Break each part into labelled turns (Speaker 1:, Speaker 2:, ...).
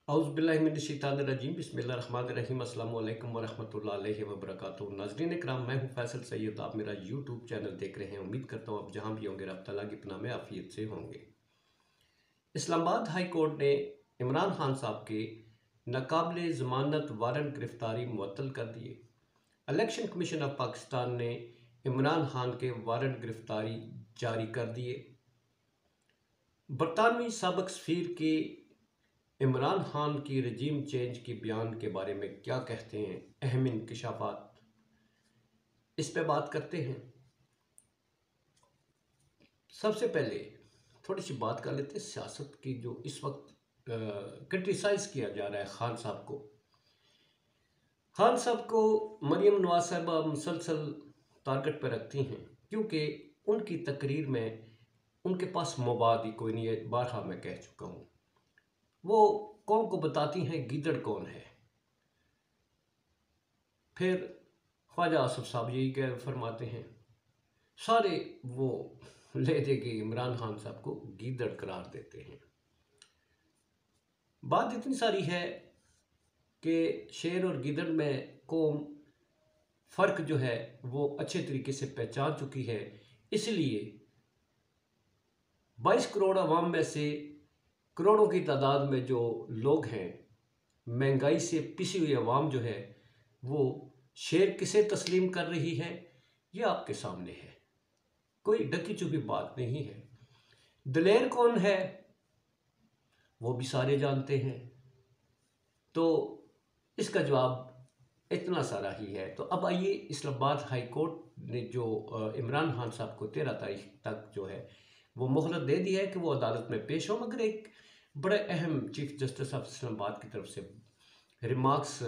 Speaker 1: औज़ुबिल्लाहिमिनश्शैतानिर्रजीम बिस्मिल्लाहिर्रहमानिर्रहीम अस्सलामु अलैकुम वरहमतुल्लाहि वबरकातुहू। नाज़रीन इकराम, मैं हूँ फैसल सैयद। आप मेरा यूट्यूब चैनल देख रहे हैं। उम्मीद करता हूँ आप जहाँ भी होंगे रब तआला की पनाह में आफियत से होंगे। इस्लामाबाद हाई कोर्ट ने इमरान खान साहब के नाकाबिले ज़मानत वारंट गिरफ्तारी मुअत्तल कर दिए। इलेक्शन कमीशन ऑफ पाकिस्तान ने इमरान खान के वारंट गिरफ्तारी जारी कर दिए। बरतानवी साबिक़ सफ़ीर के इमरान खान की रजीम चेंज के बयान के बारे में क्या कहते हैं, अहम इंकशाफात, इस पे बात करते हैं। सबसे पहले थोड़ी सी बात कर लेते हैं सियासत की, जो इस वक्त क्रिटिसाइज़ किया जा रहा है खान साहब को। खान साहब को मरीम नवाज साहबा मुसलसल टारगेट पर रखती हैं, क्योंकि उनकी तकरीर में उनके पास मवाद ही कोई नहीं है। बारहा मैं कह चुका हूँ। वो कौम को बताती हैं गीदड़ कौन है। फिर ख्वाजा आसिफ साहब यही कह फरमाते हैं, सारे वो ले दे के इमरान खान साहब को गीदड़ करार देते हैं। बात इतनी सारी है कि शेर और गीदड़ में कौम फ़र्क जो है वो अच्छे तरीके से पहचान चुकी है। इसलिए 22 करोड़ आवाम में से करोड़ों की तादाद में जो लोग हैं, महंगाई से पिसी हुई आवाम जो है वो शेर किसे तस्लीम कर रही है, ये आपके सामने है। कोई ढकी चुपी बात नहीं है। दलेर कौन है वो भी सारे जानते हैं। तो इसका जवाब इतना सारा ही है। तो अब आइए, इस्लामाबाद हाई कोर्ट ने जो इमरान खान साहब को 13 तारीख तक जो है वो मोहलत दे दी है कि वो अदालत में पेश हो। मगर एक बड़े अहम चीफ जस्टिस ऑफ इस्लामाबाद की तरफ से रिमार्क्स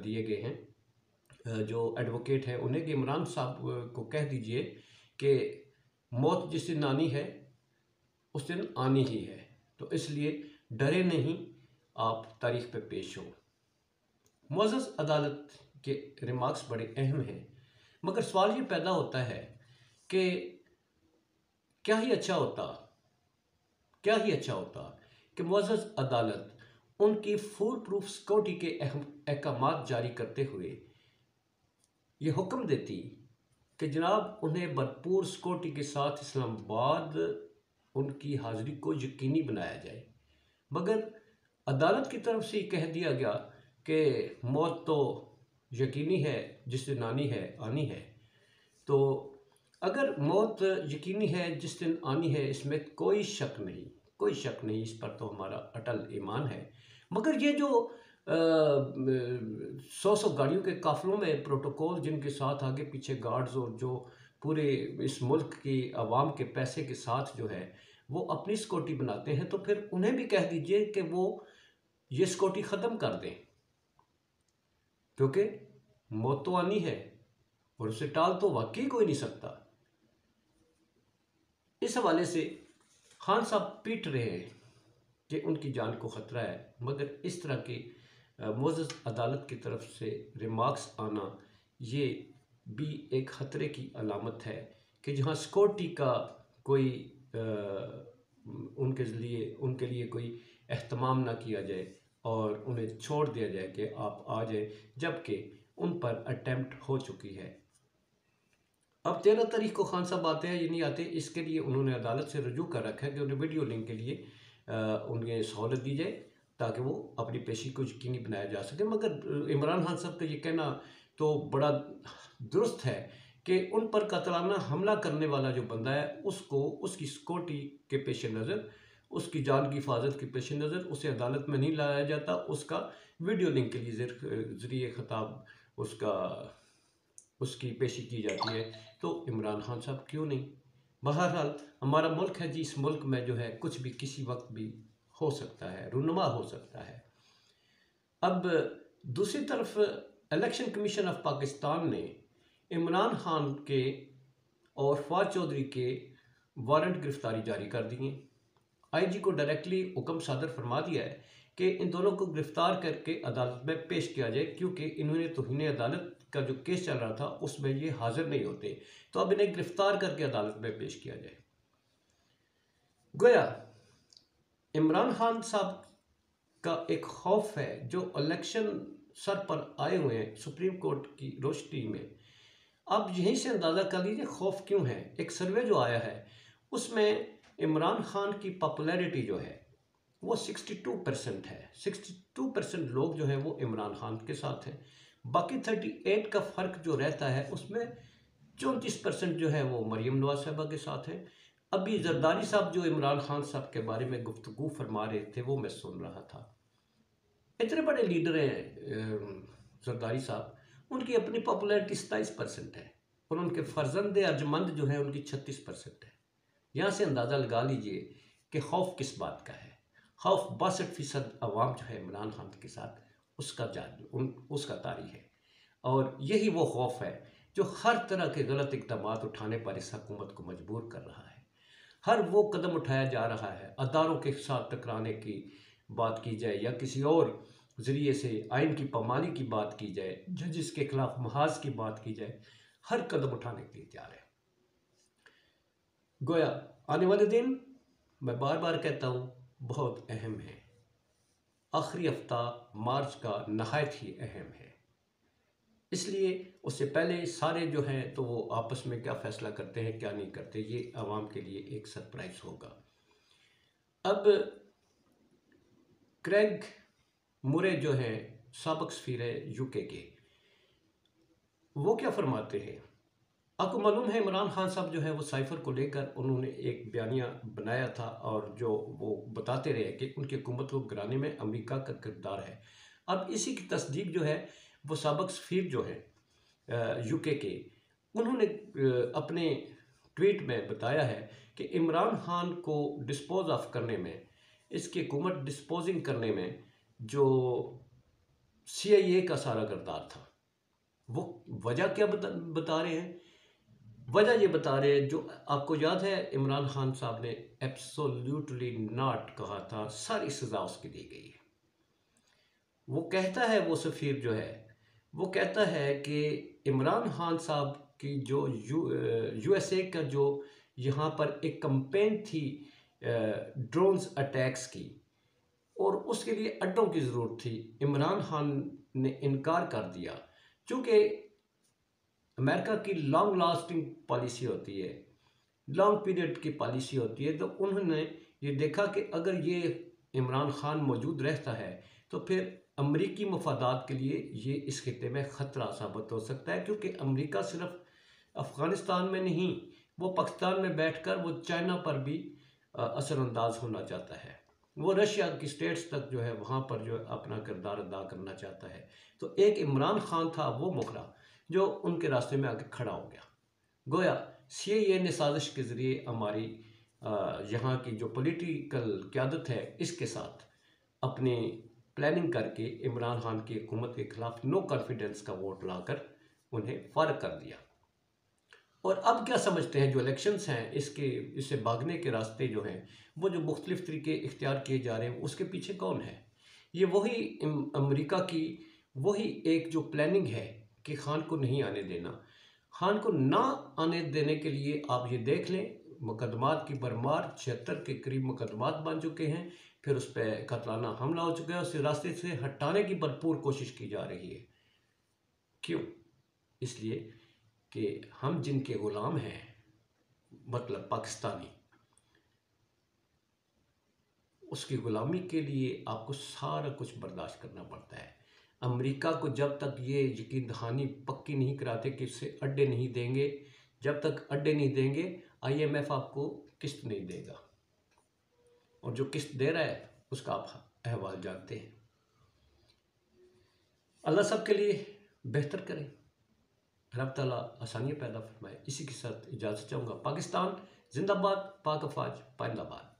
Speaker 1: दिए गए हैं। जो एडवोकेट हैं उन्हें कि इमरान साहब को कह दीजिए कि मौत जिस दिन आनी है उस दिन आनी ही है, तो इसलिए डरे नहीं, आप तारीख पे पेश हो। मुअज़्ज़ज़ अदालत के रिमार्क्स बड़े अहम हैं, मगर सवाल ये पैदा होता है कि क्या ही अच्छा होता कि मुअज़्ज़ज़ अदालत उनकी फुल प्रूफ सिक्योरिटी के अहकाम जारी करते हुए ये हुक्म देती कि जनाब उन्हें भरपूर सिक्योरिटी के साथ इस्लामाबाद उनकी हाज़िरी को यकीनी बनाया जाए। मगर अदालत की तरफ से कह दिया गया कि मौत तो यकीनी है, जिस दिन आनी है। तो अगर मौत यकीनी है, जिस दिन आनी है, इसमें कोई शक नहीं, इस पर तो हमारा अटल ईमान है। मगर ये जो 100 गाड़ियों के काफिलों में प्रोटोकॉल, जिनके साथ आगे पीछे गार्ड्स और जो पूरे इस मुल्क की आवाम के पैसे के साथ जो है वो अपनी सिक्योरिटी बनाते हैं, तो फिर उन्हें भी कह दीजिए कि वो ये सिक्योरिटी ख़त्म कर दें, क्योंकि मौत तो आनी है और उसे टाल तो वाकई कोई नहीं सकता। इस हवाले से खान साहब पीट रहे हैं कि उनकी जान को ख़तरा है, मगर इस तरह की मुअज़्ज़ज़ अदालत की तरफ से रिमार्क्स आना ये भी एक ख़तरे की अलामत है कि जहाँ सिक्योरिटी का कोई उनके लिए कोई एहतमाम ना किया जाए और उन्हें छोड़ दिया जाए कि आप आ जाए, जबकि उन पर अटेम्प्ट हो चुकी है। अब 13 तारीख को खान साहब आते हैं या नहीं आते, इसके लिए उन्होंने अदालत से रजू कर रखा है कि उन्हें वीडियो लिंक के लिए उन्हें सहूलत दी जाए ताकि वो अपनी पेशी को यकीनी बनाया जा सके। मगर इमरान खान साहब का ये कहना तो बड़ा दुरुस्त है कि उन पर कातलाना हमला करने वाला जो बंदा है उसको उसकी सिक्योरिटी के पेश नज़र, उसकी जान की हिफाजत के पेश नज़र उसे अदालत में नहीं लाया जाता। उसका वीडियो लिंक के लिए ज़रिए ख़िताब उसकी पेशी की जाती है। तो इमरान खान साहब क्यों नहीं? बहरहाल हमारा मुल्क है जी, इस मुल्क में जो है कुछ भी किसी वक्त भी हो सकता है, रुनुमा हो सकता है। अब दूसरी तरफ इलेक्शन कमीशन ऑफ पाकिस्तान ने इमरान खान के और फवाद चौधरी के वारंट गिरफ्तारी जारी कर दिए। आईजी को डायरेक्टली हुक्म सादर फरमा दिया है कि इन दोनों को गिरफ्तार करके अदालत में पेश किया जाए, क्योंकि इन्होंने तौहीन अदालत का जो केस चल रहा था उसमें ये हाजिर नहीं होते, तो अब इन्हें गिरफ्तार करके अदालत में पेश किया जाए। गोया इमरान खान साहब का एक खौफ है जो इलेक्शन सर पर आए हुए हैं सुप्रीम कोर्ट की रोशनी में। अब यहीं से अंदाज़ा कर लीजिए खौफ क्यों है। एक सर्वे जो आया है उसमें इमरान खान की पॉपुलैरिटी जो है वो 62% है। 62% लोग जो हैं वो इमरान खान के साथ हैं। बाकी 38 का फ़र्क जो रहता है उसमें 34% जो है वो मरीम नवाज साहबा के साथ हैं। अभी जरदारी साहब जो इमरान खान साहब के बारे में गुफ्तगू फरमा रहे थे वो मैं सुन रहा था। इतने बड़े लीडर हैं जरदारी साहब, उनकी अपनी पॉपुलैरिटी 27% है और उनके फर्जंद अर्जमंद जो है उनकी 36% है। यहाँ से अंदाज़ा लगा लीजिए कि खौफ किस बात का है। खौफ 62% अवाम जो है इमरान खान के साथ उसका तारी है। और यही वो खौफ है जो हर तरह के गलत इक़दाम उठाने पर इस हुकूमत को मजबूर कर रहा है। हर वो कदम उठाया जा रहा है, अदारों के साथ टकराने की बात की जाए या किसी और ज़रिए से आइन की पामाली की बात की जाए, जजिस के खिलाफ महाज की बात की जाए, हर कदम उठाने के लिए तैयार है। गोया आने वाले दिन, मैं बार बार कहता हूँ, बहुत अहम है। आखिरी हफ्ता मार्च का नहायत ही अहम है। इसलिए उससे पहले सारे जो हैं तो वो आपस में क्या फ़ैसला करते हैं क्या नहीं करते, ये आवाम के लिए एक सरप्राइज़ होगा। अब क्रेग मुरे जो है साबिक़ सफ़ीर यूके के, वो क्या फरमाते हैं। आपको मालूम है इमरान खान साहब जो है वो साइफ़र को लेकर उन्होंने एक बयानिया बनाया था और जो वो बताते रहे कि उनकी हुकूमत को गिराने में अमेरिका का किरदार है। अब इसी की तस्दीक जो है वो साबिक़ सफ़ीर जो है यूके के, उन्होंने अपने ट्वीट में बताया है कि इमरान खान को डिस्पोज ऑफ करने में, इसकी हुकूमत डिस्पोजिंग करने में जो CIA का सारा किरदार था, वो वजह क्या बता रहे हैं। वजह ये बता रहे हैं, जो आपको याद है इमरान खान साहब ने एब्सोल्युटली नॉट कहा था, सारी सज़ा उसकी दी गई है। वो कहता है, वो सफ़ीर जो है वो कहता है कि इमरान खान साहब की जो USA का जो यहाँ पर एक कैंपेन थी ड्रोन्स अटैक्स की, और उसके लिए अड्डों की ज़रूरत थी, इमरान खान ने इनकार कर दिया। चूँकि अमेरिका की लॉन्ग लास्टिंग पॉलिसी होती है, लॉन्ग पीरियड की पॉलिसी होती है, तो उन्होंने ये देखा कि अगर ये इमरान खान मौजूद रहता है तो फिर अमरीकी मफादात के लिए ये इस खित्ते में ख़तरा साबित हो सकता है। क्योंकि अमरीका सिर्फ अफ़गानिस्तान में नहीं, वो पाकिस्तान में बैठकर वो चाइना पर भी असरअंदाज होना चाहता है, वो रशिया की स्टेट्स तक जो है वहाँ पर जो अपना किरदार अदा करना चाहता है। तो एक इमरान खान था वो मुखरा जो उनके रास्ते में आके खड़ा हो गया। गोया CIA ने साजिश के ज़रिए हमारी यहाँ की जो पॉलिटिकल क़यादत है इसके साथ अपनी प्लानिंग करके इमरान खान की हुकूमत के ख़िलाफ़ नो कॉन्फिडेंस का वोट लाकर उन्हें फ़ारिग कर दिया। और अब क्या समझते हैं जो इलेक्शंस हैं, इससे भागने के रास्ते जो हैं, वो जो मुख्तलिफ़ तरीके इख्तियार किए जा रहे हैं, उसके पीछे कौन है। ये वही अमेरिका की वही एक जो प्लानिंग है कि खान को नहीं आने देना। खान को ना आने देने के लिए आप ये देख लें, मुकदमात की भरमार, 76 के करीब मुकदमात बन चुके हैं, फिर उस पर कतलाना हमला हो चुका है, उस रास्ते से हटाने की भरपूर कोशिश की जा रही है। क्यों? इसलिए कि हम जिनके ग़ुलाम हैं, मतलब पाकिस्तानी, उसकी ग़ुलामी के लिए आपको सारा कुछ बर्दाश्त करना पड़ता है। अमेरिका को जब तक ये यकीन दहानी पक्की नहीं कराते कि इससे अड्डे नहीं देंगे, जब तक अड्डे नहीं देंगे IMF आपको किस्त नहीं देगा, और जो किस्त दे रहा है उसका आप अहवाल जानते हैं। अल्लाह सब के लिए बेहतर करें, रब ताला आसानियाँ पैदा फरमाए। इसी के साथ इजाज़त चाहूँगा। पाकिस्तान जिंदाबाद, पाक अफवाज पाइंदाबाद।